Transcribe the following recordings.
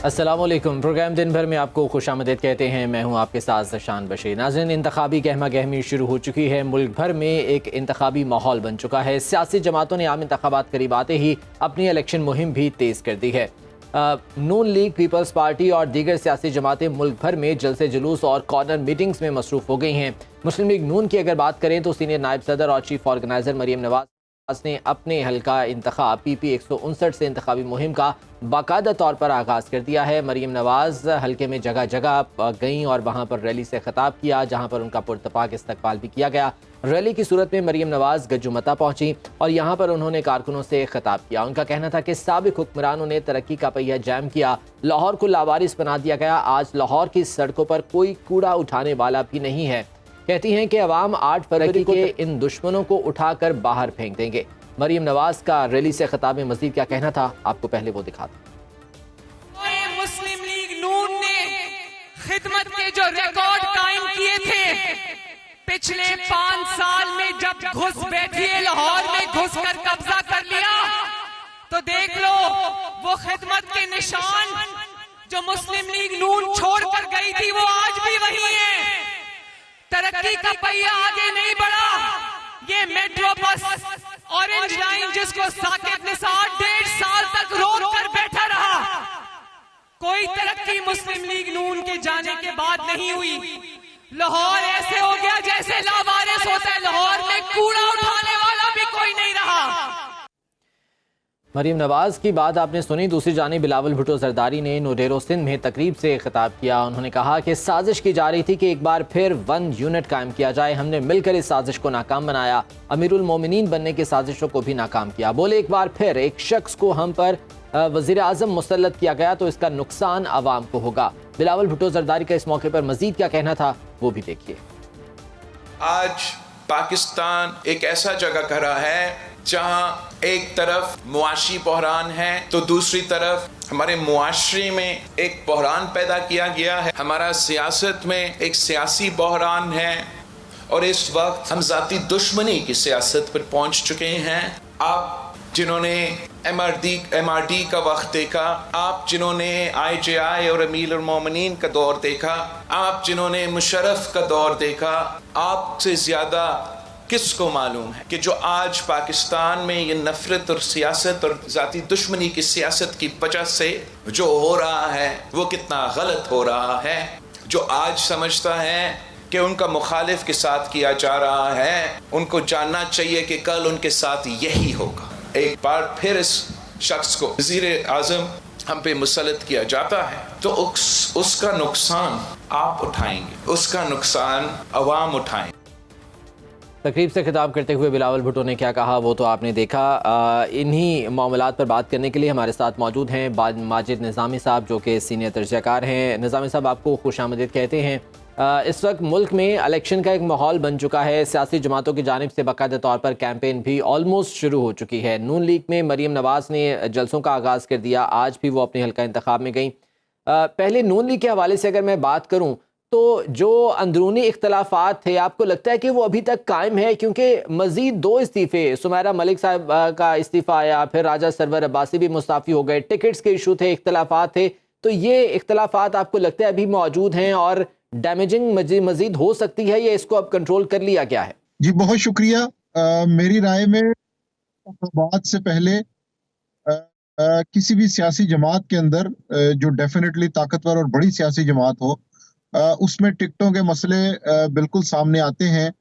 अस्सलामुअलैकुम। प्रोग्राम दिन भर में आपको खुशामदीद कहते हैं। मैं हूं आपके साथ ज़शान बशीर। नाज़रीन, इंतखाबी गहमा गहमी शुरू हो चुकी है। मुल्क भर में एक इंतखाबी माहौल बन चुका है। सियासी जमातों ने आम इंतखाबात करीब आते ही अपनी इलेक्शन मुहिम भी तेज़ कर दी है। नून लीग, पीपल्स पार्टी और दीगर सियासी जमातें मुल्क भर में जलसे जुलूस और कॉर्नर मीटिंग्स में मसरूफ़ हो गई हैं। मुस्लिम लीग नून की अगर बात करें तो सीनियर नायब सदर और चीफ ऑर्गेनाइज़र मरीम नवाज ने अपने हल्का इंतखाब PP 159 से इंतखाबी मुहिम का बाकायदा तौर पर आगाज़ कर दिया है। मरीम नवाज हल्के में जगह जगह गईं और वहाँ पर रैली से खिताब किया, जहाँ पर उनका पुरतपाक इस्तकबाल भी किया गया। रैली की सूरत में मरीम नवाज गज्जुमता पहुँची और यहाँ पर उन्होंने कारकुनों से खिताब किया। उनका कहना था कि साबिक हुक्मरानों ने तरक्की का पहिया जैम किया, लाहौर को लावारिस बना दिया गया। आज लाहौर की सड़कों पर कोई कूड़ा उठाने वाला भी नहीं है। कहती हैं कि अवाम 8 फरवरी के इन दुश्मनों को उठाकर बाहर फेंक देंगे। मरीम नवाज का रैली से खिताब में मजीद क्या कहना था, आपको पहले वो दिखाते। मुस्लिम लीग नून ने खिदमत के जो रिकॉर्ड कायम किए थे पिछले 5 साल में, जब घुस बैठी है लाहौर में, घुस कर कब्जा कर लिया, तो देख लो वो खिदमत के निशान जो मुस्लिम लीग नून छोड़कर गई थी वो आज भी वही है। तरक्की का पहिया आगे नहीं बढ़ा। ये मेट्रो बस ऑरेंज लाइन जिसको साकिब निसार 1.5 साल तक रोक कर बैठा रहा, कोई तरक्की मुस्लिम लीग नून के जाने के बाद नहीं हुई। लाहौर ऐसे हो गया जैसे लावारिस होता है। लाहौर में कूड़ा उठाने वाला भी कोई नहीं रहा। मरीम नवाज की बात आपने सुनी। दूसरी जानिब बिलावल भुट्टो जरदारी ने नूरेरो सिंध में तकरीब से खिताब किया। उन्होंने कहा कि साजिश की जा रही थी कि एक बार फिर 1 यूनिट कायम किया जाए। हमने मिलकर इस साजिश को नाकाम बनाया। अमीरुल मोमिनीन बनने की साजिशों को भी नाकाम किया। बोले एक बार फिर एक शख्स को हम पर वज़ीर आज़म मुसल्लत किया गया तो इसका नुकसान आवाम को होगा। बिलावल भुट्टो जरदारी का इस मौके पर मजीद क्या कहना था वो भी देखिए। आज पाकिस्तान एक ऐसा जगह खड़ा है जहां एक तरफ मुआशी बहरान है तो दूसरी तरफ हमारे मुआशरे में एक बहरान पैदा किया गया है। हमारा सियासत में एक सियासी बहरान है और इस वक्त हम ज़ाती दुश्मनी की सियासत पर पहुंच चुके हैं। आप जिन्होंने MRD का वक्त देखा, आप जिन्होंने IJI और अमीरुल मोमिनीन का दौर देखा, आप जिन्होंने मुशर्रफ का दौर देखा, आपसे ज़्यादा किसको मालूम है कि जो आज पाकिस्तान में ये नफरत और सियासत और ज़ाती दुश्मनी की सियासत की वजह से जो हो रहा है वो कितना गलत हो रहा है। जो आज समझता है कि उनका मुखालिफ के साथ किया जा रहा है, उनको जानना चाहिए कि कल उनके साथ यही होगा। एक बार फिर इस शख्स को वज़ीर आज़म हम पे मुसल्लत किया जाता है तो उसका नुकसान आप उठाएंगे, उसका नुकसान अवाम उठाएंगे। तकरीब से खिताब करते हुए बिलावल भुट्टो ने क्या कहा वो तो आपने देखा। इन्हीं मामलात पर बात करने के लिए हमारे साथ मौजूद हैं माजिद निज़ामी साहब, जो कि सीनियर तर्जयकार हैं। निज़ामी साहब, आपको खुशामदीद कहते हैं। इस वक्त मुल्क में इलेक्शन का एक माहौल बन चुका है। सियासी जमातों की जानिब से बाकायदा तौर पर कैंपेन भी ऑलमोस्ट शुरू हो चुकी है। नून लीग में मरीम नवाज ने जलसों का आगाज़ कर दिया। आज भी वो अपने हल्का इंतखाब में गई। पहले नून लीग के हवाले से अगर मैं बात करूँ तो जो अंदरूनी इख्तलाफात थे, आपको लगता है कि वो अभी तक कायम है? क्योंकि मज़ीद 2 इस्तीफ़े, सुमैरा मलिक साहब का इस्तीफ़ा आया, फिर राजा सरवर अब्बासी भी मुस्ताफ़ी हो गए, टिकट्स के इशू थे, इख्तलाफात थे, तो ये इख्तलाफात आपको लगता है अभी मौजूद हैं और डैमेजिंग मज़ीद हो सकती है या इसको अब कंट्रोल कर लिया गया है? जी बहुत शुक्रिया। मेरी राय में बात से पहले किसी भी सियासी जमात के अंदर जो डेफिनेटली ताकतवर और बड़ी सियासी जमात हो, उसमें टिकटों के मसले बिल्कुल सामने आते हैं।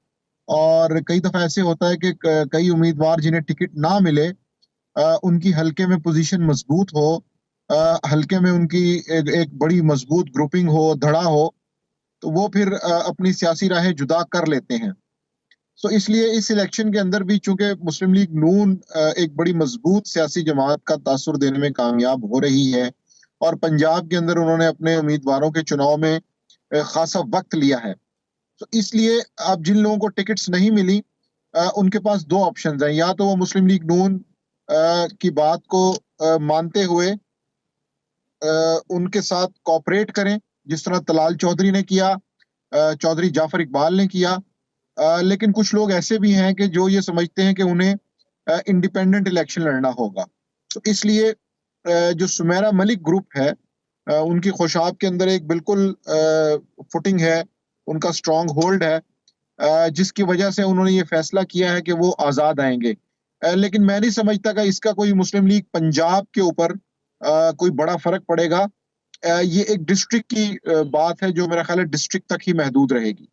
और कई दफ़ा ऐसे होता है कि कई उम्मीदवार जिन्हें टिकट ना मिले, उनकी हल्के में पोजीशन मजबूत हो, हल्के में उनकी एक बड़ी मजबूत ग्रुपिंग हो, धड़ा हो, तो वो फिर अपनी सियासी राहें जुदा कर लेते हैं। तो इसलिए इस इलेक्शन के अंदर भी चूंकि मुस्लिम लीग नून एक बड़ी मजबूत सियासी जमात का तासुर देने में कामयाब हो रही है और पंजाब के अंदर उन्होंने अपने उम्मीदवारों के चुनाव में खासा वक्त लिया है, तो इसलिए अब जिन लोगों को टिकट्स नहीं मिली, उनके पास 2 ऑप्शंस हैं। या तो वो मुस्लिम लीग नून की बात को मानते हुए उनके साथ कोऑपरेट करें, जिस तरह तलाल चौधरी ने किया, चौधरी जाफर इकबाल ने किया। लेकिन कुछ लोग ऐसे भी हैं कि जो ये समझते हैं कि उन्हें इंडिपेंडेंट इलेक्शन लड़ना होगा। तो इसलिए जो सुमेरा मलिक ग्रुप है उनकी खुशाब के अंदर एक बिल्कुल फुटिंग है, उनका स्ट्रॉन्ग होल्ड है, जिसकी वजह से उन्होंने ये फैसला किया है कि वो आज़ाद आएंगे। लेकिन मैं नहीं समझता कि इसका कोई मुस्लिम लीग पंजाब के ऊपर कोई बड़ा फर्क पड़ेगा। ये एक डिस्ट्रिक्ट की बात है जो मेरा ख्याल है डिस्ट्रिक्ट तक ही महदूद रहेगी।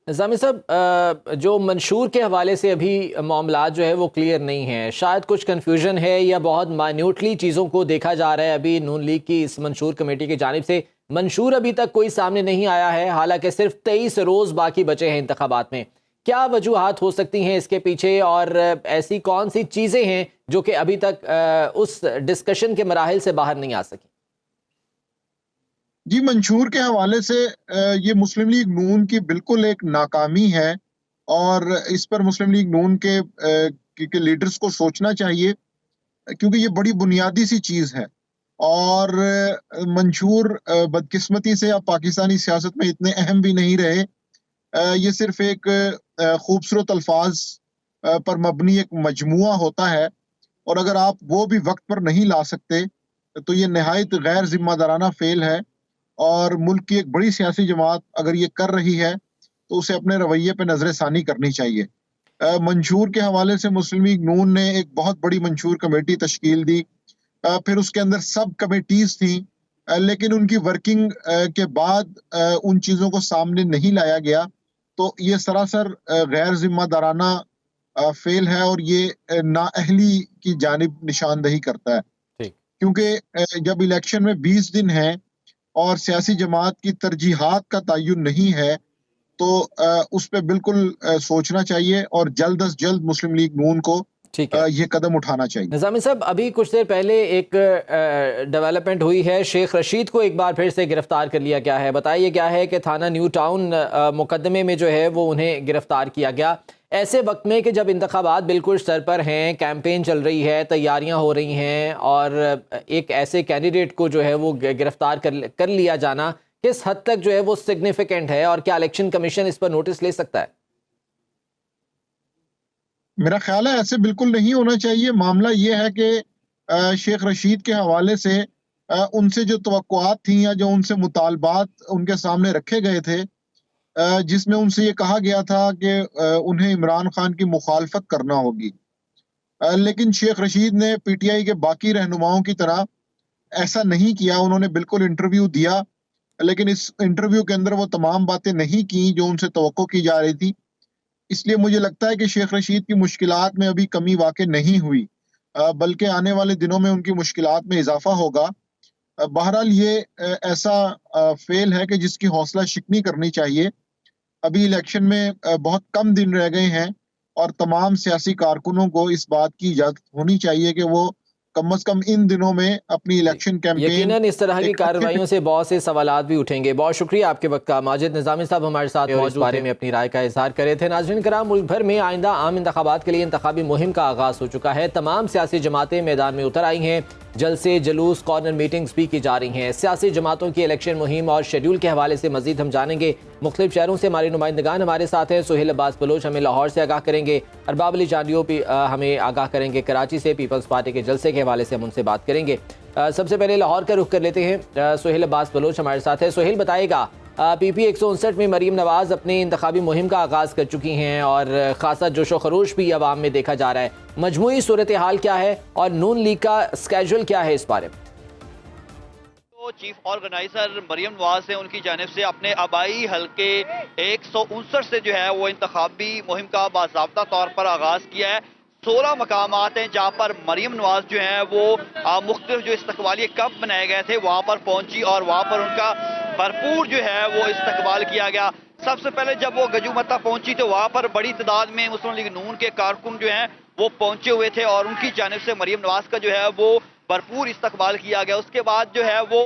निज़ामी साहब, जो मंशूर के हवाले से अभी मामला जो है वो क्लियर नहीं है, शायद कुछ कन्फ्यूजन है या बहुत माइन्यूटली चीज़ों को देखा जा रहा है। अभी नून लीग की इस मंशूर कमेटी की जानिब से मंशूर अभी तक कोई सामने नहीं आया है, हालांकि सिर्फ 23 रोज़ बाकी बचे हैं इंतखाबात में। क्या वजूहात हो सकती हैं इसके पीछे, और ऐसी कौन सी चीज़ें हैं जो कि अभी तक उस डिस्कशन के मराहिल से बाहर नहीं आ सकी? जी, मंशूर के हवाले से ये मुस्लिम लीग नून की बिल्कुल एक नाकामी है और इस पर मुस्लिम लीग नून के लीडर्स को सोचना चाहिए, क्योंकि ये बड़ी बुनियादी सी चीज़ है। और मंशूर बदकिस्मती से अब पाकिस्तानी सियासत में इतने अहम भी नहीं रहे। ये सिर्फ एक खूबसूरत अल्फाज पर मबनी एक मजमुआ होता है, और अगर आप वो भी वक्त पर नहीं ला सकते तो ये नहायत गैर जिम्मेदाराना फेल है। और मुल्क की एक बड़ी सियासी जमात अगर ये कर रही है तो उसे अपने रवैये पे नजरसानी करनी चाहिए। मंशूर के हवाले से मुस्लिम लीग नून ने एक बहुत बड़ी मंशूर कमेटी तश्कील दी, फिर उसके अंदर सब कमेटीज थी, लेकिन उनकी वर्किंग के बाद उन चीज़ों को सामने नहीं लाया गया। तो ये सरासर गैर जिम्मेदाराना फेल है और ये नाअहली की जानिब निशानदही करता है। ठीक। क्योंकि जब इलेक्शन में 20 दिन है और सियासी जमात की तरजीहात का तयन नहीं है, तो उस पर बिल्कुल सोचना चाहिए और जल्द अज जल्द मुस्लिम लीग नून को ठीक है, ये कदम उठाना चाहिए। निज़ामी साहब, अभी कुछ देर पहले एक डेवलपमेंट हुई है, शेख रशीद को एक बार फिर से गिरफ्तार कर लिया गया है। बताइए क्या है कि थाना न्यू टाउन मुकदमे में जो है वो उन्हें गिरफ्तार किया गया ऐसे वक्त में कि जब इंतखाबात बिल्कुल सर पर हैं, कैंपेन चल रही है, तैयारियां हो रही हैं, और एक ऐसे कैंडिडेट को जो है वो गिरफ्तार कर लिया जाना किस हद तक जो है वो सिग्निफिकेंट है, और क्या इलेक्शन कमीशन इस पर नोटिस ले सकता है? मेरा ख्याल है ऐसे बिल्कुल नहीं होना चाहिए। मामला ये है कि शेख रशीद के हवाले से उनसे जो तवक्कुआत थी या जो उनसे मुतालबात उनके सामने रखे गए थे, जिसमें उनसे ये कहा गया था कि उन्हें इमरान खान की मुखालफत करना होगी, लेकिन शेख रशीद ने पीटीआई के बाकी रहनुमाओं की तरह ऐसा नहीं किया। उन्होंने बिल्कुल इंटरव्यू दिया, लेकिन इस इंटरव्यू के अंदर वो तमाम बातें नहीं की जो उनसे तवक्को की जा रही थी। इसलिए मुझे लगता है कि शेख रशीद की मुश्किलात में अभी कमी वाक़ई नहीं हुई, बल्कि आने वाले दिनों में उनकी मुश्किलात में इजाफा होगा। बहरहाल ये ऐसा फेल है कि जिसकी हौसला शिकनी करनी चाहिए। अभी इलेक्शन में बहुत कम दिन रह गए हैं और तमाम सियासी कारकुनों को इस बात की इजाजत होनी चाहिए कि वो कम से कम इन दिनों में अपनी इलेक्शन कैंपेन, यकीनन इस तरह की कार्रवाइयों से बहुत से सवालात भी उठेंगे। बहुत शुक्रिया आपके वक्त का। माजिद निज़ामी साहब हमारे साथ और इस बारे में अपनी राय का इजहार करे थे। नाज़रीन कराम, मुल्क भर में आइंदा आम इंतखाबात के लिए इंतखाबी मुहिम का आगाज़ हो चुका है। तमाम सियासी जमातें मैदान में उतर आई हैं, जलसे, जुलूस, कॉर्नर मीटिंग्स भी की जा रही हैं। सियासी जमातों की इलेक्शन मुहिम और शेड्यूल के हवाले से मजीद हम जानेंगे। मुख्तलिफ शहरों से हमारे नुमाइंदगान हमारे साथ हैं। सुहेल अब्बास बलोच हमें लाहौर से आगाह करेंगे, अरबाब अली जानियो हमें आगाह करेंगे कराची से। पीपल्स पार्टी के जलसे के हवाले से हम उनसे बात करेंगे। सबसे पहले लाहौर का रुख कर लेते हैं। सुहेल अब्बास बलोच हमारे साथ है। सुहेल, बताइएगा, पीपी 159 में मरीम नवाज़ अपनी इंतखाबी मुहिम का आगाज़ कर चुकी हैं और ख़ासा जोशो खरोश भी अवाम में देखा जा रहा है। मजमूई सूरत हाल क्या है और नून लीग का स्केड्यूल क्या है इस बारे में? तो चीफ ऑर्गेनाइजर मरीम नवाज ने उनकी जानिब से अपने आबाई हल्के 159 से जो है वो इंतखाबी मुहिम का बाज़ाब्ता तौर पर आगाज़ किया है। 16 मकामात हैं जहाँ पर मरीम नवाज जो है वो मुख्तलिफ जो इस्तकबाली कैंप बनाए गए थे वहाँ पर पहुंची और वहाँ पर उनका भरपूर जो है वो इस्तकबाल किया गया। सबसे पहले जब वो गजूमता पहुंची तो वहाँ पर बड़ी तादाद में मुस्लिम लीग नून के कारकुन जो हैं वो पहुंचे हुए थे और उनकी जानिब से मरीम नवाज का जो है वो भरपूर इस्तकबाल किया गया। उसके बाद जो है वो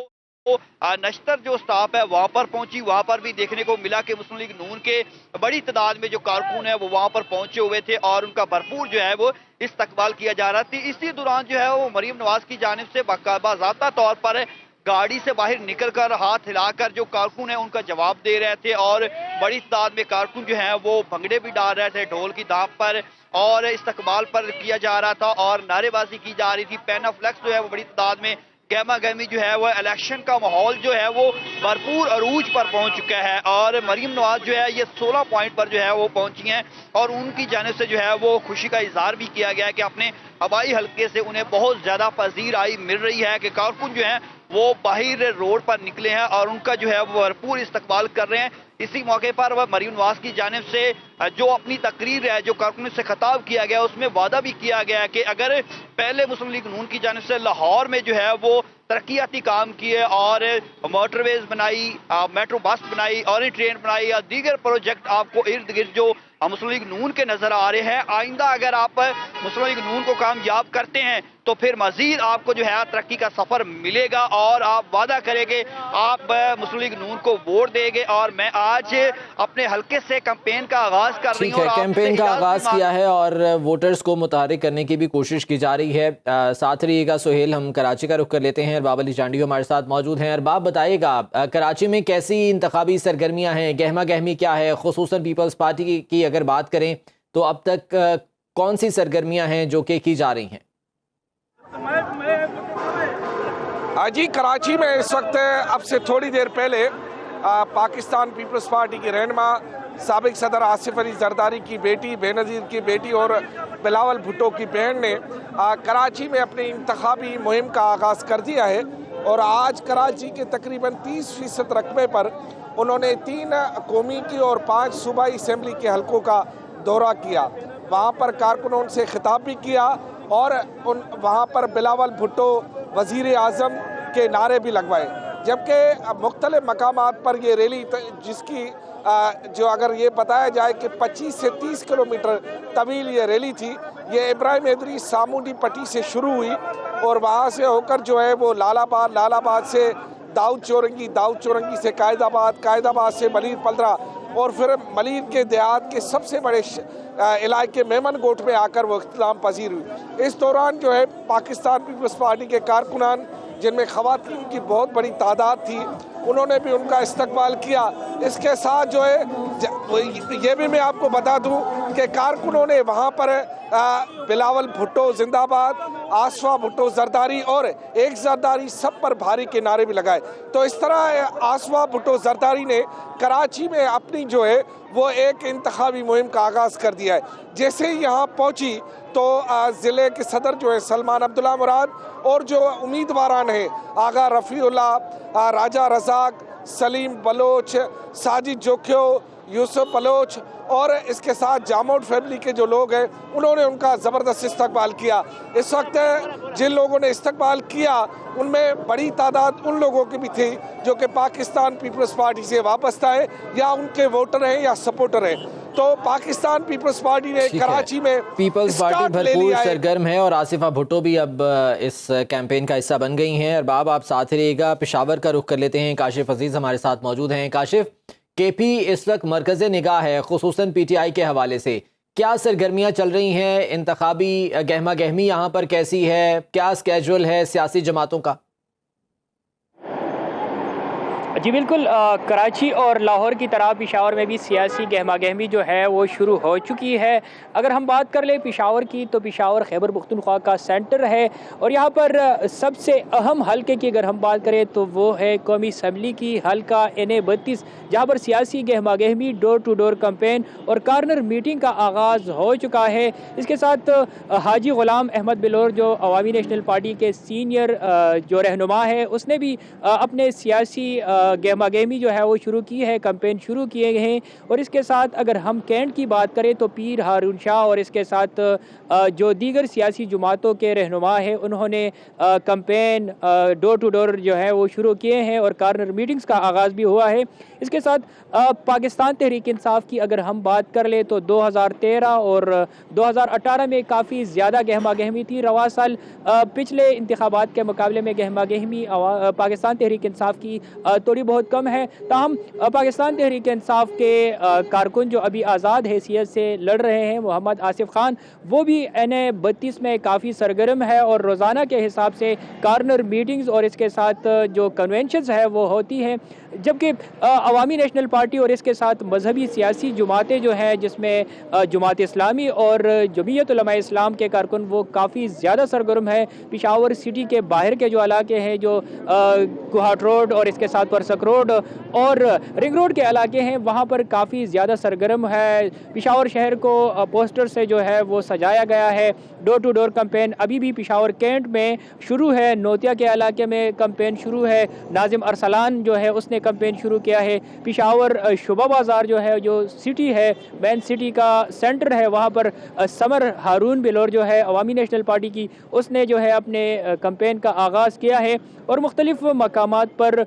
नश्तर जो स्टाफ है वहाँ पर पहुंची, वहाँ पर भी देखने को मिला कि मुस्लिम लीग नून के बड़ी तादाद में जो कारकुन है वो वहाँ पर पहुंचे हुए थे और उनका भरपूर जो है वो इस्तकबाल किया जा रहा था। इसी दौरान जो है वो मरीम नवाज की जानिब से बाकायदा तौर पर गाड़ी से बाहर निकलकर हाथ हिलाकर जो कारकुन है उनका जवाब दे रहे थे और बड़ी तादाद में कारकुन जो है वो भंगड़े भी डाल रहे थे ढोल की दाप पर और इस्तकबाल पर किया जा रहा था और नारेबाजी की जा रही थी। पैन ऑफ फ्लेक्स जो है वो बड़ी तादाद में गहमा गहमी जो है वो इलेक्शन का माहौल जो है वो भरपूर अरूज पर पहुंच चुका है और मरीम नवाज जो है ये 16 पॉइंट पर जो है वो पहुंची हैं और उनकी जानिब से जो है वो खुशी का इजहार भी किया गया है कि अपने आबाई हल्के से उन्हें बहुत ज्यादा पजीराई मिल रही है कि कारकुन जो है वो बाहर रोड पर निकले हैं और उनका जो है वो भरपूर इस्तकबाल कर रहे हैं। इसी मौके पर वह मरीम नवाज की जानिब से जो अपनी तकरीर है जो कारकुन से खिताब किया गया उसमें वादा भी किया गया है कि अगर पहले मुस्लिम लीग नून की जानिब से लाहौर में जो है वो तरक्याती काम किए और मोटरवेज बनाई, मेट्रो बस बनाई, ऑरेंज ट्रेन बनाई या दीगर प्रोजेक्ट आपको इर्द गिर्द जो मुस्लिम लीग नून के नजर आ रहे हैं, आइंदा अगर आप मुस्लिम लीग नून को कामयाब करते हैं तो फिर मजीद आपको जो है तरक्की का सफर मिलेगा और आप वादा करेंगे आप मुस्लिम लीग नून को वोट देंगे। और मैं आज अपने हल्के से कैंपेन का आगाज कर रही ठीक हूँ है, कैंपेन का आगाज किया है और वोटर्स को मुतहरिक करने की भी कोशिश की जा रही है। साथ रहिएगा सुहेल, हम कराची का रुख कर लेते हैं। अरबाब अली जांडी हमारे साथ मौजूद हैं। अरबाब बताइएगा कराची में कैसी इंतखाबी सरगर्मियां हैं, गहमा गहमी क्या है, खुसूसन पीपल्स पार्टी की अगर बात करें तो अब तक कौन सी सरगर्मियां हैं जो कि की जा रही हैं? जी, कराची में इस वक्त अब से थोड़ी देर पहले पाकिस्तान पीपल्स पार्टी की रहनुमा साबिक सदर आसिफ अली जरदारी की बेटी, बेनज़ीर की बेटी और बिलावल भुट्टो की बहन ने कराची में अपनी इंतखाबी मुहिम का आगाज़ कर दिया है और आज कराची के तकरीबन 30% रकबे पर उन्होंने 3 कौमी की और 5 सूबाई असम्बली के हलकों का दौरा किया। वहाँ पर कारकुनों से खिताब भी किया और वहाँ पर बिलावल भुट्टो वज़ीर आज़म के नारे भी लगवाए। जबकि मुख्तलिफ मकामात पर ये रैली जिसकी जो अगर ये बताया जाए कि 25 से 30 किलोमीटर तवील ये रैली थी, ये इब्राहिम हैदरी सामूडी पट्टी से शुरू हुई और वहाँ से होकर जो है वो लालाबाद से दाऊद चौरंगी से कायदाबाद से मलिर पलरा और फिर मलिर के देहात के सबसे बड़े इलाके मेमन गोट में आकर वो इख्तिताम पजीर हुई। इस दौरान जो है पाकिस्तान पीपल्स पार्टी के कारकुनान जिनमें ख़वातीन की बहुत बड़ी तादाद थी, उन्होंने भी उनका इस्तकबाल किया। इसके साथ जो है ये भी मैं आपको बता दूं कि कारकुनों ने वहाँ पर बिलावल भुट्टो जिंदाबाद, आसफा भुट्टो जरदारी और एक जरदारी सब पर भारी के नारे भी लगाए। तो इस तरह आसफा भुट्टो जरदारी ने कराची में अपनी जो है वो एक इंतखाबी मुहिम का आगाज़ कर दिया है। जैसे ही यहाँ पहुँची तो ज़िले के सदर जो है सलमान अब्दुल्ला मुराद और जो उम्मीदवारान हैं आगा रफ़ीउल्लाह, राजा रज़ाक, सलीम बलोच, साजिद जोख्यो, यूसुफ बलोच और इसके साथ जामोद फैमिली के जो लोग हैं उन्होंने उनका ज़बरदस्त इस्तकबाल किया। इस वक्त जिन लोगों ने इस्तकबाल किया उनमें बड़ी तादाद उन लोगों की भी थी जो कि पाकिस्तान पीपल्स पार्टी से वाबस्ता है या उनके वोटर हैं या सपोर्टर हैं। तो पाकिस्तान पीपल्स पार्टी ने कराची में पीपल्स पार्टी भरपूर सरगर्म है और आसिफा भुट्टो भी अब इस कैंपेन का हिस्सा बन गई हैं। अरबाब, आप साथ रहिएगा, पेशावर का रुख कर लेते हैं। काशिफ अजीज़ हमारे साथ मौजूद हैं। काशिफ, केपी इस वक्त मरकज़ निगाह है खुसूसन PTI के हवाले से, क्या सरगर्मियाँ चल रही हैं? इंतखाबी गहमा गहमी यहाँ पर कैसी है? क्या स्केजुअल है सियासी जमातों का? जी बिल्कुल, कराची और लाहौर की तरह पेशावर में भी सियासी गहमा गहमी जो है वो शुरू हो चुकी है। अगर हम बात कर लें पेशावर की तो पेशावर खैबर पख्तूनख्वा का सेंटर है और यहाँ पर सबसे अहम हल्के की अगर हम बात करें तो वो है कौमी असम्बली की हल्का NA 32, जहाँ पर सियासी गहमा गहमी, डोर टू डोर कैंपेन और कार्नर मीटिंग का आगाज़ हो चुका है। इसके साथ हाजी गुलाम अहमद बिलोर जो अवामी नेशनल पार्टी के सीनियर जो रहनुमा है उसने भी अपने सियासी गहमा गहमी जो है वो शुरू की है, कैंपेन शुरू किए गए हैं। और इसके साथ अगर हम कैंट की बात करें तो पीर हारून शाह और इसके साथ जो दीगर सियासी जमातों के रहनुमा हैं उन्होंने कैंपेन डोर टू डोर जो है वो शुरू किए हैं और कार्नर मीटिंग्स का आगाज़ भी हुआ है। इसके साथ पाकिस्तान तहरीक इंसाफ की अगर हम बात कर ले तो 2013 और 2018 में काफ़ी ज़्यादा गहमा गहमी थी। रवा साल पिछले इंतखाबात के मुकाबले में गहमा गहमी पाकिस्तान तहरीक इंसाफ की थोड़ी थोड़ी बहुत कम है। ताहम पाकिस्तान तहरीक इंसाफ के कारकुन जो अभी आज़ाद हैसियत से लड़ रहे हैं, मोहम्मद आसिफ खान, वो भी NA-32 में काफ़ी सरगर्म है और रोज़ाना के हिसाब से कार्नर मीटिंग्स और इसके साथ जो कन्वेंशंस है वो होती हैं। जबकि अवामी नेशनल पार्टी और इसके साथ मजहबी सियासी जमातें जो हैं, जिसमें जमात इस्लामी और जमीयत उलमा इस्लाम के कारकुन, वो काफ़ी ज़्यादा सरगर्म है। पेशावर सिटी के बाहर के जो इलाके हैं, जो गुहाट रोड और इसके साथ परसक रोड और रिंग रोड के इलाके हैं, वहाँ पर काफ़ी ज़्यादा सरगर्म है। पेशावर शहर को पोस्टर से जो है वो सजाया गया है। डोर टू डोर कैंपेन अभी भी पेशावर कैंट में शुरू है, नोतिया के इलाके में कैंपेन शुरू है, नाजिम अरसलान जो है उसने कैंपेन शुरू किया है। पेशावर शुबा बाज़ार जो है, जो सिटी है, मेन सिटी का सेंटर है, वहाँ पर समर हारून बिलोर जो है अवामी नेशनल पार्टी की, उसने जो है अपने कैंपेन का आगाज़ किया है। और मुख्तलिफ मकामात पर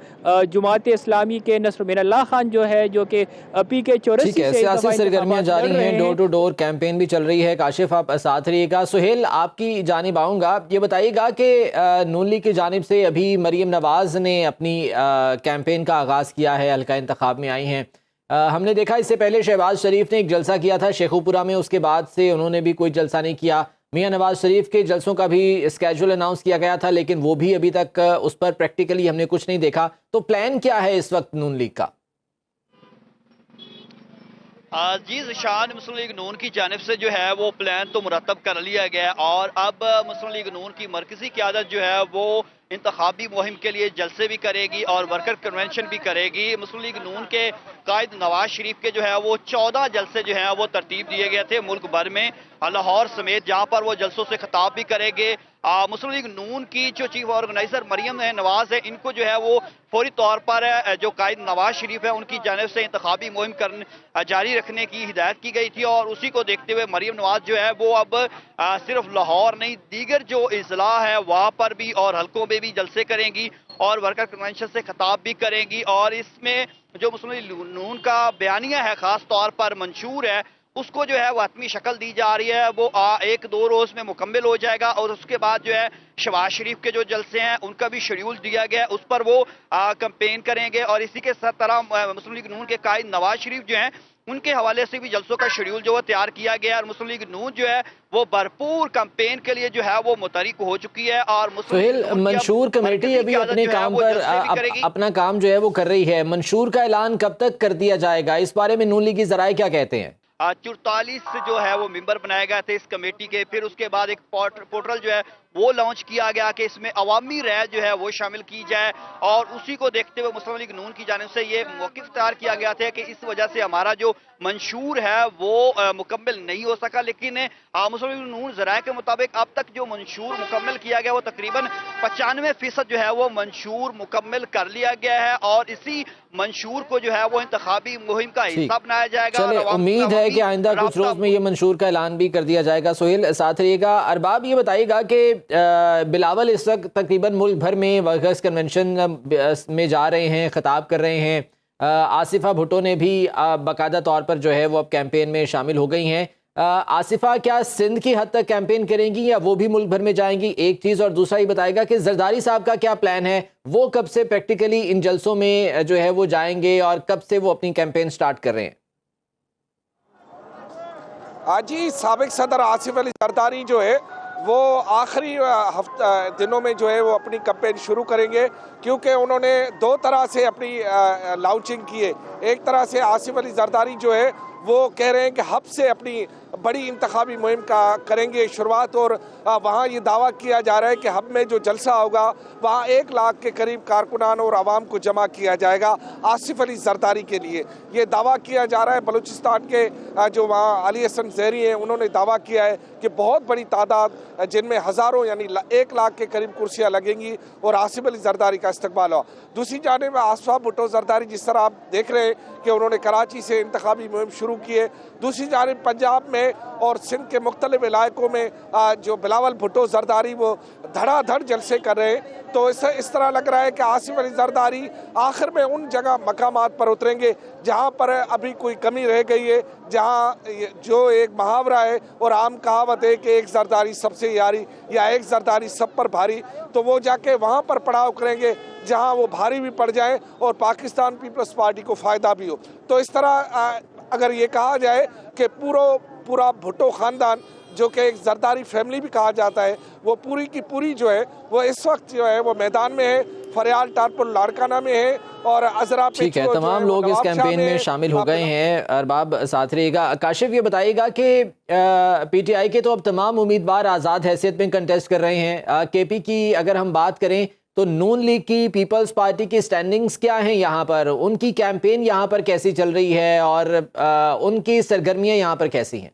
जमात इस्लामी के नसर मिनल्लाह खान जो है, जो कि PK 84 से सियासी सरगर्मियाँ जारी हैं, डोर टू डोर कैंपेन भी चल रही है। काशिफ आप साथ रहिएगा। सुहेल, आपकी जानिब आऊँगा, ये बताइएगा कि नून लीग की जानिब से अभी मरीम नवाज़ ने अपनी कैंपेन का आगाज़ किया है, हल्का इंतखाब में आई हैं। हमने देखा इससे पहले शहबाज शरीफ ने एक जलसा किया था शेखुपुरा में, उसके बाद से उन्होंने भी कोई जलसा नहीं किया। मियां नवाज शरीफ के जलसों का भी स्केड्यूल अनाउंस किया गया था, लेकिन वो भी अभी तक उस पर प्रैक्टिकली हमने कुछ नहीं देखा। तो प्लान क्या है इस वक्त नून लीग का? जी ज़िशान, मुस्लिम लीग नून की जानिब से जो है वो प्लान तो मुरतब कर लिया गया है और अब मुस्लिम लीग नून की मरकज़ी क़यादत जो है वो इंतखाबी मुहिम के लिए जलसे भी करेगी और वर्कर कन्वेंशन भी करेगी। मुस्लिम लीग नून के कायद नवाज शरीफ के जो है वो 14 जलसे जो हैं वो तरतीब दिए गए थे मुल्क भर में, लाहौर समेत, जहाँ पर वो जलसों से खिताब भी करेंगे। मुस्लिम लीग नून की जो चीफ ऑर्गेनाइजर मरियम नवाज है, इनको जो है वो फौरी तौर पर जो कायद नवाज शरीफ है उनकी जानिब से इंतखाबी मुहिम जारी रखने की हिदायत की गई थी और उसी को देखते हुए मरियम नवाज जो है वो अब सिर्फ लाहौर नहीं, दीगर जो इजला है वहाँ पर भी और हल्कों में भी जलसे करेंगी और वर्कर कन्वेंशन से खिताब भी करेंगी। और इसमें जो मुस्लिम लीग नून का बयानिया है, खास तौर पर मंशूर है, उसको जो है वो हतमी शक्ल दी जा रही है। वो 1-2 रोज में मुकम्मल हो जाएगा और उसके बाद जो है शहबाज शरीफ के जो जलसे हैं उनका भी शेड्यूल दिया गया है, उस पर वो कैंपेन करेंगे। और इसी के साथ तरह मुस्लिम लीग नून के कायद नवाज शरीफ जो हैं उनके हवाले से भी जलसों का शेड्यूल जो है तैयार किया गया है और मुस्लिम लीग नून जो है वो भरपूर कैंपेन के लिए जो है वो मुतहरिक हो चुकी है। और सुहेल, मंशूर कमेटी अभी अपने काम पर अपना काम जो है वो कर रही है, मंशूर का ऐलान कब तक कर दिया जाएगा, इस बारे में नून लीग की ज़राए क्या कहते हैं? 44 जो है वो मेंबर बनाए गए थे इस कमेटी के। फिर उसके बाद एक पोर्टल जो है वो लॉन्च किया गया कि इसमें अवामी राय जो है वो शामिल की जाए और उसी को देखते हुए मुस्लिम लीग नून की जानिब से ये मौक़िफ़ तैयार किया गया था कि इस वजह से हमारा जो मंशूर है वो मुकम्मल नहीं हो सका। लेकिन मुस्लिम लीग नून ज़राए के मुताबिक अब तक जो मंशूर मुकम्मल किया गया वो तकरीबन 95% जो है वो मंशूर मुकम्मल कर लिया गया है और इसी मंशूर को जो है वो इंतखाबी मुहिम का हिस्सा बनाया जाएगा। चले, उम्मीद है कि आइंदा कुछ रोज में ये मंशूर का ऐलान भी कर दिया जाएगा। सोहेल साथ रहिएगा। अरबाब, ये बताइएगा कि बिलावल इस वक्त तकरीबन मुल्क भर में वर्कर्स कन्वेंशन में जा रहे हैं, खिताब कर रहे हैं। आसिफा भुट्टो ने भी बाकायदा तौर पर जो है वो अब कैंपेन में शामिल हो गई हैं। आसिफा क्या सिंध की हद तक कैंपेन करेंगी या वो भी मुल्क भर में जाएंगी, एक चीज़, और दूसरा ये बताएगा कि जरदारी साहब का क्या प्लान है, वो कब से प्रैक्टिकली इन जलसों में जो है वो जाएंगे और कब से वो अपनी कैंपेन स्टार्ट कर रहे हैं? आज ही साबिक सदर आसिफ अली जरदारी जो है वो आखिरी दिनों में जो है वो अपनी कैंपेन शुरू करेंगे, क्योंकि उन्होंने 2 तरह से अपनी लॉन्चिंग की है। एक तरह से आसिफ अली जरदारी जो है वो कह रहे हैं कि हब से अपनी बड़ी इंतखाबी मुहिम का करेंगे शुरुआत और वहाँ ये दावा किया जा रहा है कि हब में जो जलसा होगा वहाँ 1 लाख के करीब कारकुनान और आवाम को जमा किया जाएगा आसिफ अली जरदारी के लिए। ये दावा किया जा रहा है। बलूचिस्तान के जो वहाँ अली हसन ज़हरी हैं उन्होंने दावा किया है कि बहुत बड़ी तादाद जिनमें हज़ारों यानी 1 लाख के करीब कुर्सियाँ लगेंगी और आसिफ अली जरदारी का इस्तकबाल हो। दूसरी जानिब आसिफा भुट्टो जरदारी, जिस तरह आप देख रहे हैं कि उन्होंने कराची से इंतखाबी मुहिम शुरू की है, दूसरी जानिब पंजाब में में और सिंध के मुख्तलिफ इलाकों में जो बिलावल भुट्टो जरदारी वो धड़ाधड़ जलसे कर रहे हैं। तो इस तरह लग रहा है कि आसिफ अली जरदारी आखिर में उन जगह मकामात पर उतरेंगे जहाँ पर अभी कोई कमी रह गई है, जहाँ जो एक मुहावरा है और आम कहावत है कि एक जरदारी सबसे यारी या एक जरदारी सब पर भारी, तो वो जाके वहाँ पर पड़ाव करेंगे जहाँ वो भारी भी पड़ जाए और पाकिस्तान पीपल्स पार्टी को फ़ायदा भी हो। तो इस तरह अगर ये कहा जाए कि पूरा भुट्टो ख़ानदान जो कि एक जरदारी फैमिली भी कहा जाता है, वो पूरी की पूरी जो है वो इस वक्त जो है वो मैदान में है, फरियाल टारपुर लाड़काना में है और अजरा। ठीक है, तमाम लोग इस कैंपेन में शामिल हो गए हैं। अरबाब साथ रहिएगा। काशिफ ये बताइएगा कि पीटीआई के तो अब तमाम उम्मीदवार आज़ाद हैसियत में कंटेस्ट कर रहे हैं। केपी की अगर हम बात करें तो नून लीग की, पीपल्स पार्टी की स्टैंडिंग्स क्या हैं यहाँ पर, उनकी कैंपेन यहाँ पर कैसी चल रही है और उनकी सरगर्मियाँ यहाँ पर कैसी हैं?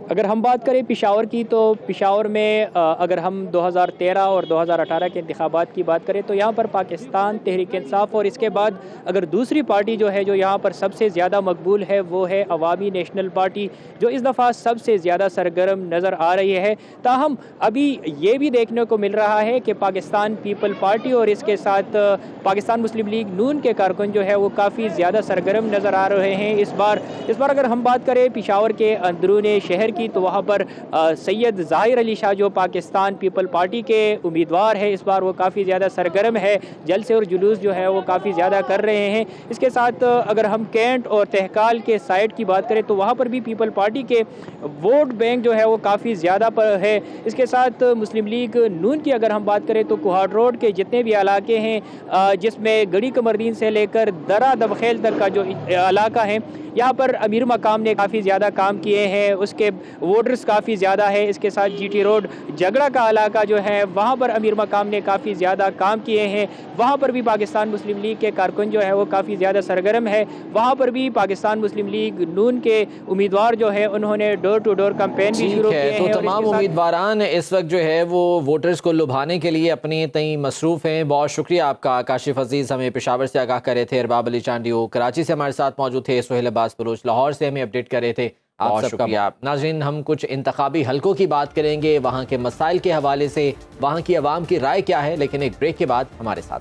अगर हम बात करें पिशावर की तो पिशावर में अगर हम 2013 और 2018 के इंतखाबात की बात करें तो यहाँ पर पाकिस्तान तहरीक इंसाफ और इसके बाद अगर दूसरी पार्टी जो है जो यहाँ पर सबसे ज़्यादा मकबूल है वो है अवामी नेशनल पार्टी, जो इस दफ़ा सबसे ज़्यादा सरगर्म नज़र आ रही है। ताहम अभी ये भी देखने को मिल रहा है कि पाकिस्तान पीपल पार्टी और इसके साथ पाकिस्तान मुस्लिम लीग नून के कारकुन जो है वो काफ़ी ज़्यादा सरगर्म नज़र आ रहे हैं। इस बार अगर हम बात करें पिशावर के अंदरूनी शहर की तो वहाँ पर सैयद ज़ाहिर अली शाह जो पाकिस्तान पीपल पार्टी के उम्मीदवार है, इस बार वो काफ़ी ज़्यादा सरगर्म है, जलसे और जुलूस जो है वो काफ़ी ज़्यादा कर रहे हैं। इसके साथ अगर हम कैंट और तहकाल के साइड की बात करें तो वहाँ पर भी पीपल पार्टी के वोट बैंक जो है वो काफ़ी ज़्यादा है। इसके साथ मुस्लिम लीग नून की अगर हम बात करें तो कुहाड़ रोड के जितने भी इलाके हैं जिसमें गड़ी कमरदीन से लेकर दरा दबखेल तक का जो इलाका है, यहाँ पर अमीर मकाम ने काफ़ी ज़्यादा काम किए हैं, उसके वोटर्स काफ़ी ज़्यादा है। इसके साथ जीटी रोड झगड़ा का इलाका जो है वहाँ पर अमीर मकाम ने काफ़ी ज़्यादा काम किए हैं, वहाँ पर भी पाकिस्तान मुस्लिम लीग के कारकुन जो है वो काफ़ी ज़्यादा सरगर्म है। वहाँ पर भी पाकिस्तान मुस्लिम लीग नून के उम्मीदवार जो है उन्होंने डोर टू डोर कैंपेन भी शुरू किए हैं। तो तमाम उम्मीदवारान इस वक्त जो है वो वोटर्स को लुभाने के लिए अपनी तई मसरूफ़ हैं। बहुत शुक्रिया आपका काशिफ अजीज़, हमें पेशावर से आगाह कर रहे थे। अरबाब अली चांडियो कराची से हमारे साथ मौजूद थे। सुहेल अब्बास बलोच लाहौर से हमें अपडेट कर रहे थे। बहुत शुक्रिया। नाज़रीन, हम कुछ इंतखाबी हलकों की बात करेंगे, वहाँ के मसाइल के हवाले से वहाँ की आवाम की राय क्या है, लेकिन एक ब्रेक के बाद हमारे साथ।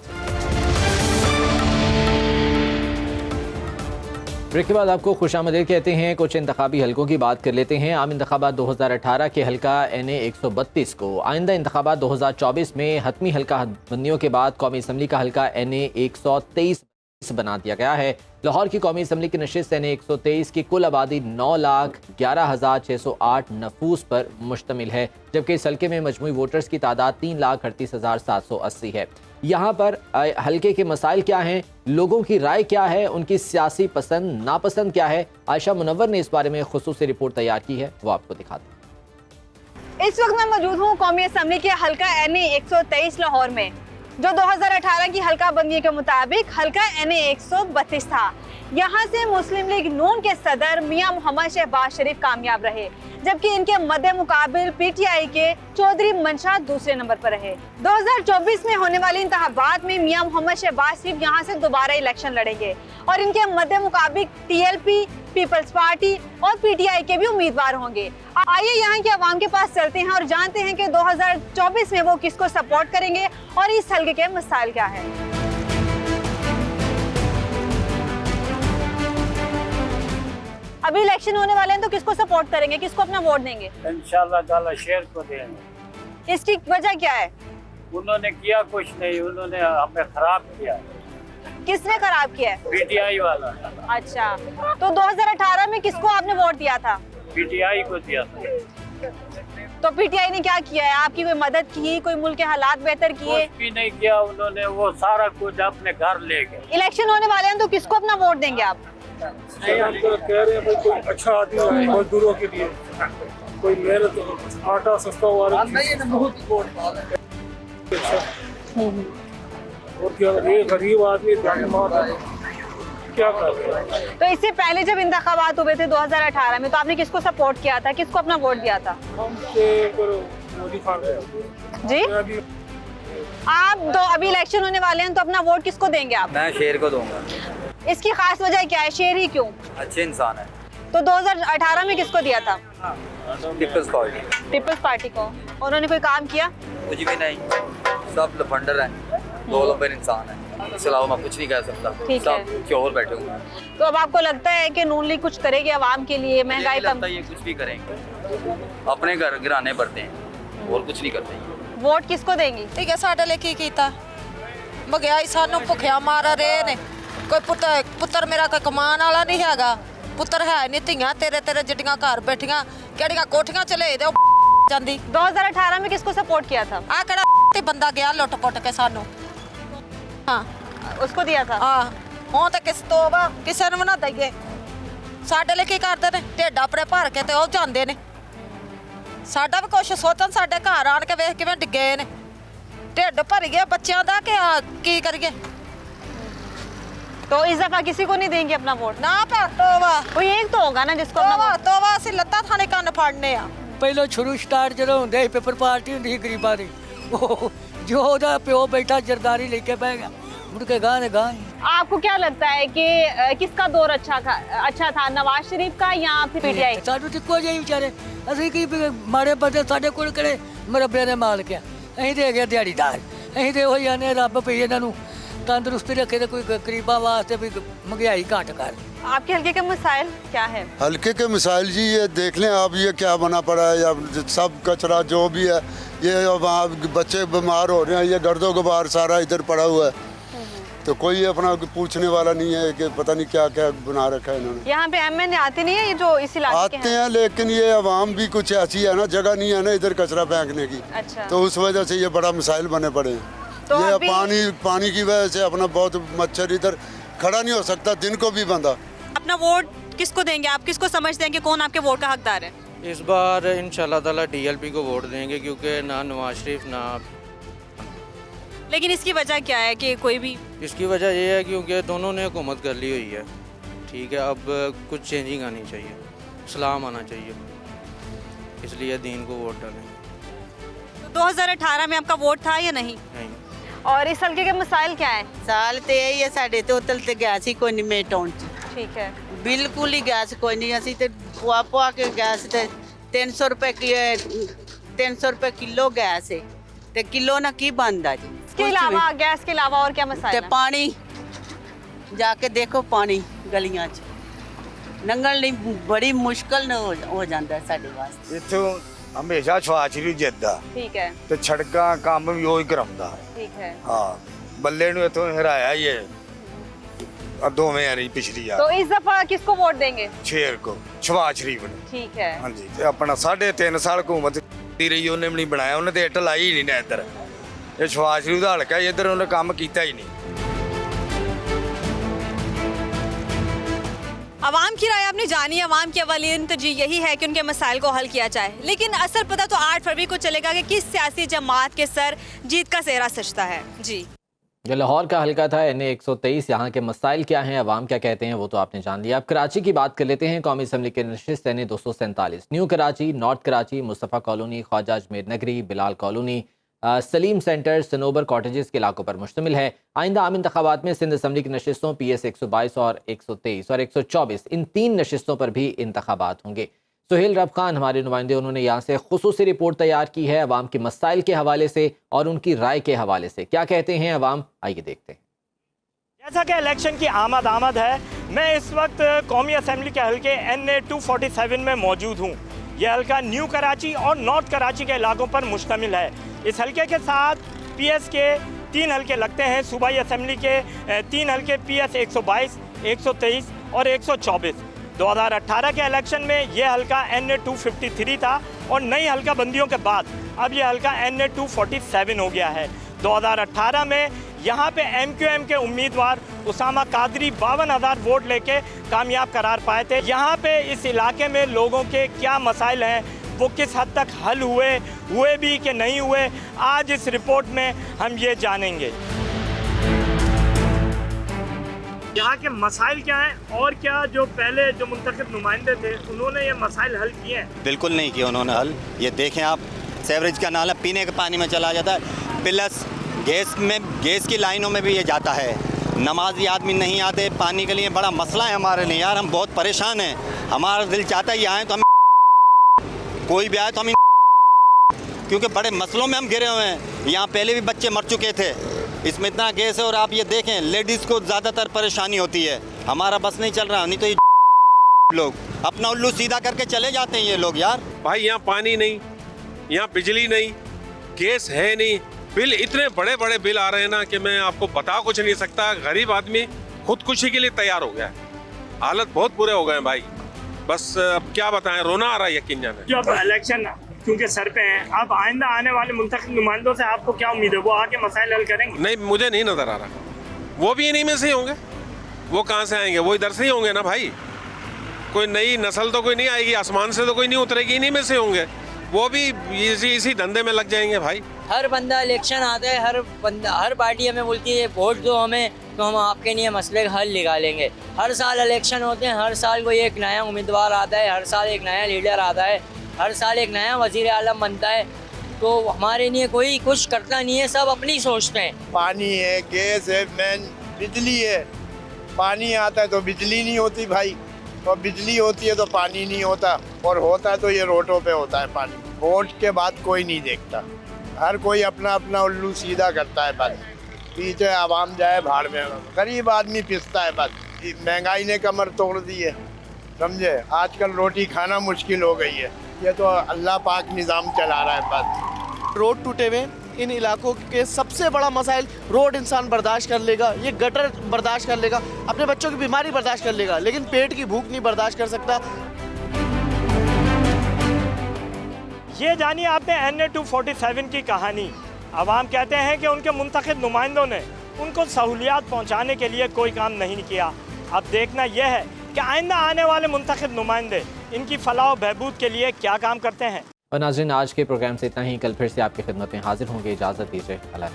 ब्रेक के बाद आपको खुशामदीद कहते हैं। कुछ इंतखाबी हलकों की बात कर लेते हैं। आम इंतखाबात 2018 के हलका NA 132 को आइंदा इंतखाबात 2024 में हतमी हलका बंदियों के बाद कौमी असम्बली का हलका NA 123 बना दिया गया है। लाहौर की कौमी असम्बली की नशिस्त NA 123 की कुल आबादी 9,11,608 नफूस पर मुश्तमिल है, जबकि इस हल्के में मजमूई वोटर्स की तादाद 3,38,780 है। यहाँ पर हल्के के मसाइल क्या हैं, लोगों की राय क्या है, उनकी सियासी पसंद नापसंद क्या है, आयशा मुनव्वर ने इस बारे में खुसूसी रिपोर्ट तैयार की है, वो आपको दिखाते हैं। इस वक्त मैं मौजूद हूँ कौमी असम्बली के हल्का NA 123 लाहौर में, जो 2018 की हल्का बंदी के मुताबिक हल्का NA 132 था। यहाँ से मुस्लिम लीग नून के सदर मियां मोहम्मद शहबाज शरीफ कामयाब रहे, जबकि इनके मद्दे मुकाबिल PTI के चौधरी मंशा दूसरे नंबर पर रहे। 2024 में होने वाले इंतखाबात में मियां मोहम्मद शहबाज शरीफ यहाँ से दोबारा इलेक्शन लड़ेंगे और इनके मद्दे मुकाबिल TLP, पीपल्स पार्टी और PTI के भी उम्मीदवार होंगे। आइए यहाँ के अवाम के पास चलते हैं और जानते हैं कि 2024 में वो किसको सपोर्ट करेंगे और इस हल्के के मसाइल क्या है। अभी इलेक्शन होने वाले हैं तो किसको सपोर्ट करेंगे, किसको अपना वोट देंगे? इंशाल्लाह ताला शेर को देंगे। इसकी वजह क्या है? उन्होंने किया कुछ नहीं, उन्होंने हमें खराब किया। किसने खराब किया है? PTI वाला। अच्छा, तो 2018 में किसको आपने वोट दिया था? PTI को दिया था। तो PTI ने क्या किया है? आपकी कोई मदद की, कोई मुल्क के हालात बेहतर किए? कुछ भी नहीं किया उन्होंने, वो सारा कुछ अपने घर ले गए। इलेक्शन होने वाले हैं तो किसको अपना वोट देंगे आप? नहीं, हम तो कह रहे हैं भाई कोई अच्छा आदमी है मजदूरों के लिए, कोई मेहनत आटा सस्ता वाला और क्या, ये गरीब आदमी क्या कर रहे हैं। तो इससे पहले जब इंतखाबात हुए थे 2018 में, तो आपने किसको सपोर्ट किया था, किसको अपना वोट दिया था? मोदी खान जी। आप तो अभी इलेक्शन होने वाले हैं तो अपना वोट किसको देंगे आप? मैं शेर को दूंगा। इसकी खास वजह क्या है, शेर ही क्यों? अच्छे इंसान है। तो 2018 में किसको दिया था? पीपल्स पार्टी को। उन्होंने कोई काम किया? कुछ भी नहीं, सब लफंडर हैं, दो लंबर इंसान हैं, इसके अलावा मैं कुछ नहीं कह सकता। ठीक है। सब चोर बैठे हुए हैं। तो अब आपको लगता है कि नून लीग कुछ करेगी आवाम के लिए, महंगाई कम? ये कुछ भी करेंगे, अपने घर गिराने पड़ते हैं और कुछ नहीं करते। वोट किसको देंगी? ठीक है, साढ़े लिए की कीता महंगाई सानू भुखिया मारा रहे ने। कोई पुत्र मेरा कोई कमान वाला नहीं हैगा, पुत्र है नहीं, धियां तेरे तेरे जिड्डियां घर बैठियां किहड़ियां कोठियां चले दे जांदी। 2018 में किसको सपोर्ट किया था? आ किहड़ा बंदा गया लुट पुट के सानू, हाँ उसको दिया था। हाँ हुण ते किस तोबा किसे नूं ना दईए। साडे लिए की करदे ने, ढिड अपने भर के ते ओ जांदे ने। साडा भी कुछ सोचन, साडे घर आण के वेख किवें डिगे ने, ढिड भरीए बच्चों दा की करिए। तो इस दफा किसी को नहीं देंगे अपना वोट? ना भैन तोबा, कोई एक तो होगा ना जिसको तोबा ਅਸੀਂ ਲੱਤਾਂ ਥਾਣੇ ਕੰਨ ਫੜਨੇ ਆ। ਪਹਿਲਾਂ ਸ਼ੁਰੂ ਸਟਾਰਟ ਜਦੋਂ ਹੁੰਦੇ ਸੀ ਪੇਪਰ ਪਾਰਟੀ ਹੁੰਦੀ ਸੀ ਗਰੀਬਾਂ ਦੀ, ਉਹ ਜੋ ਉਹਦਾ ਪਿਓ ਬੈਠਾ ਜਰਦਾਰੀ ਲੈ ਕੇ ਬਹਿ ਗਿਆ, ਮੁੜ ਕੇ ਗਾਂ ਨੇ ਗਾਂ। आपको क्या लगता है कि किसका दौर अच्छा था, नवाज शरीफ का या फिर पीटीआई? ਸਾਨੂੰ ਤੇ ਕੋਈ ਜਿਹੀ ਵਿਚਾਰੇ, ਅਸੀਂ ਕੀ ਮਾੜੇ ਬੰਦੇ, ਸਾਡੇ ਕੋਲ ਕਿਹੜੇ ਮਰੱਬੇ ਦੇ ਮਾਲਕ ਆ, ਅਸੀਂ ਤੇ ਹੈਗੇ ਦਿਹਾੜੀਦਾਰ। ਅਸੀਂ ਤੇ ਉਹੀ ਆਨੇ ਰੱਬ ਭਈ ਇਹਨਾਂ ਨੂੰ तंदुरुस्ती रखे तो कोई गरीबा वास्ते भी महंगाई घट कर। आपके हल्के के मसाइल क्या है? हल्के के मसाइल जी ये देख लें आप, ये क्या बना पड़ा है, या सब कचरा जो भी है, ये वहाँ बच्चे बीमार हो रहे हैं, ये गर्दो गुबार सारा इधर पड़ा हुआ है, तो कोई अपना पूछने वाला नहीं है कि पता नहीं क्या क्या बना रखा है इन्होंने। यहाँ पे एमएनए आते नहीं है ये जो इस इलाके के आते हैं, लेकिन ये आवाम भी कुछ ऐसी है ना, जगह नहीं है ना इधर कचरा फेंकने की। अच्छा। तो उस वजह से ये बड़ा मसाइल बने पड़े हैं। तो ये पानी की वजह से अपना बहुत मच्छर इधर खड़ा नहीं हो सकता, दिन को भी बंदा। अपना वोट किसको देंगे आप? किसको समझते हैं कि कौन आपके वोट का हकदार है? इस बार इंशाल्लाह ताला डीएलपी को वोट देंगे, क्योंकि ना नवाज शरीफ ना। लेकिन इसकी वजह क्या है कि कोई भी? इसकी वजह ये है क्योंकि दोनों ने हुकूमत कर ली हुई है, ठीक है। अब कुछ चेंजिंग आनी चाहिए, इस्लाम आना चाहिए, इसलिए दीन को वोट डालेंगे। तो 2018 में आपका वोट था या नहीं? नहीं। और इस हल्के के मसाइल क्या है? साल ते यही है, साढ़े तो उतल ते गैस ही कोई नहीं मेरे टाउन च। ठीक है। बिल्कुल ही गैस कोई नहीं, असी ते पुआ के गैस ते 300 रुपए किलो गैस है, ते किलो ना की बनदा जी। इसके अलावा गैस के अलावा और क्या मसाइल है? पानी जाके देखो, पानी गलियां च लंघण लई बड़ी मुश्किल हो जाता है साडे वास्ते। इत्थों हमेशा छवाछरी जिद्दा। ठीक है। ते सड़कां काम भी ਉਹੀ ਕਰਾਉਂਦਾ। ठीक है। हाँ, ਬੱਲੇ ਨੂੰ इत्थों हराया ही है, दोवें वारी पिछली यार। तो इस दफा किसको वोट देंगे? शेर को, छवाछरी बने। ठीक है। हाँ जी, ते अपना 3.5 साल हुकूमत दी रही, ਉਹਨੇ ਵੀ ਨਹੀਂ ਬਣਾਇਆ, ਉਹਨੇ ਤੇ ਇੱਟ ਲਾਈ ਹੀ ਨਹੀਂ ਨਾ ਇੱਧਰ। ਇਹ ਛਵਾਛਰੀ ਦਾ ਹਲਕਾ ਇੱਧਰ ਉਹਨੇ ਕੰਮ ਕੀਤਾ ਹੀ नहीं। आवाम की राय आपने जानी। आवाम की अवलियन तरजीह यही है कि उनके मसाइल को हल किया जाए, लेकिन असर पता तो 8 फरवरी को चलेगा कि किस सियासी जमात के सर जीत का सेहरा सजता है। जी, ये लाहौर का हल्का था NA 123। यहाँ के मसाइल क्या हैं, अवाम क्या कहते हैं, वो तो आपने जान लिया। अब कराची की बात कर लेते हैं। कौमी असम्बली के नशिस्त NA 247 new Karachi, north Karachi, Mustafa colony, Khwaja Ajmer Nagri, Bilal colony, Saleem centre, Sanobar cottages के इलाकों पर मुश्तमिल है। आइंदा आम इंतखाबात में सिंध असम्बली की नशिस्तों PS 122 और 123 और 124 इन 3 नशिस्तों पर भी इंतखाबात होंगे। सुहेल रब खान हमारे नुमाइंदे, उन्होंने यहाँ से खुसूसी रिपोर्ट तैयार की है अवाम के मसाइल के हवाले से और उनकी राय के हवाले से। क्या कहते हैं अवाम, आइए देखते हैं। जैसा कि इलेक्शन की आमद है, मैं इस वक्त कौमी असम्बली के हल्के NA 247 में मौजूद हूँ। ये हल्का न्यू कराची और नॉर्थ कराची के इलाकों पर मुश्तमिल है। इस हल्के के साथ PS के 3 हल्के लगते हैं, सूबाई असम्बली के 3 हल्के PS 122, 123 और 124। 2018 के इलेक्शन में ये हल्का NA 253 था और नई हल्का बंदियों के बाद अब ये हल्का NA 247 हो गया है। 2018 में यहाँ पे MQM के उम्मीदवार उसामा कादरी 52,000 वोट लेके कामयाब करार पाए थे। यहाँ पे इस इलाके में लोगों के क्या मसाइल हैं, वो किस हद तक हल हुए भी कि नहीं हुए, आज इस रिपोर्ट में हम ये जानेंगे। यहाँ के मसाइल क्या हैं और क्या जो पहले जो मुंतखब नुमाइंदे थे उन्होंने ये मसाइल हल किए हैं? बिल्कुल नहीं किए उन्होंने हल। ये देखें आप, सेवरेज का नाला पीने के पानी में चला जाता है, प्लस गैस की लाइनों में भी ये जाता है। नमाजी आदमी नहीं आते, पानी के लिए बड़ा मसला है हमारे लिए यार, हम बहुत परेशान हैं। हमारा दिल चाहता है ये आए तो हम, कोई भी आए तो हम, क्योंकि बड़े मसलों में हम घिरे हुए हैं। यहाँ पहले भी बच्चे मर चुके थे, इसमें इतना गैस है। और आप ये देखें, लेडीज़ को ज़्यादातर परेशानी होती है। हमारा बस नहीं चल रहा, नहीं तो ये लोग अपना उल्लू सीधा करके चले जाते हैं ये लोग यार। भाई यहाँ पानी नहीं, यहाँ बिजली नहीं, गैस है नहीं, बिल इतने बड़े बड़े बिल आ रहे हैं ना कि मैं आपको बता कुछ नहीं सकता। गरीब आदमी खुदकुशी के लिए तैयार हो गया है, हालत बहुत बुरे हो गए हैं भाई। बस अब क्या बताएं, रोना आ रहा है यकीन जाने। जो अब इलेक्शन क्योंकि सर पे हैं, अब आइंदा आने वाले मुंतखब नुमाइंदों से आपको क्या उम्मीद है, वो आके मसाइल हल करेंगे? नहीं, मुझे नहीं नजर आ रहा। वो भी इन्हीं में से ही होंगे। वो कहाँ से आएंगे? वो इधर से ही होंगे ना भाई। कोई नई नस्ल तो कोई नहीं आएगी, आसमान से तो कोई नहीं उतरेगी, इन्हीं में से होंगे। वो भी इसी धंधे में लग जाएंगे भाई। हर बंदा इलेक्शन आता है, हर पार्टी हमें बोलती है वोट दो हमें तो हम आपके लिए मसले का हल निकालेंगे। हर साल इलेक्शन होते हैं, हर साल कोई एक नया उम्मीदवार आता है, हर साल एक नया लीडर आता है, हर साल एक नया वजीर आलम बनता है। तो हमारे लिए कोई कुछ करता नहीं है, सब अपनी सोचते हैं। पानी है, गैस है, मेन बिजली है। पानी आता है तो बिजली नहीं होती भाई, और बिजली होती है तो पानी नहीं होता, और होता तो ये रोडों पे होता है पानी। वोट के बाद कोई नहीं देखता, हर कोई अपना अपना उल्लू सीधा करता है बस। पीछे आवाम जाए भाड़ में, गरीब आदमी पिसता है बस। महंगाई ने कमर तोड़ दी है, समझे। आजकल रोटी खाना मुश्किल हो गई है, ये तो अल्लाह पाक निज़ाम चला रहा है बस। रोड टूटे हुए, इन इलाकों के सबसे बड़ा मसाइल, रोड इंसान बर्दाश्त कर लेगा, ये गटर बर्दाश्त कर लेगा, अपने बच्चों की बीमारी बर्दाश्त कर लेगा, लेकिन पेट की भूख नहीं बर्दाश्त कर सकता। ये जानिए आपने NA 247 की कहानी। अवाम कहते हैं कि उनके मुंतखब नुमाइंदों ने उनको सहूलियात पहुँचाने के लिए कोई काम नहीं किया। अब देखना यह है कि आइंदा आने वाले मुंतखब नुमाइंदे इनकी फलाह बहबूद के लिए क्या काम करते हैं। और नाज़रीन, आज के प्रोग्राम से इतना ही। कल फिर से आपकी खिदमत में हाजिर होंगे। इजाज़त दीजिए। अल्लाह।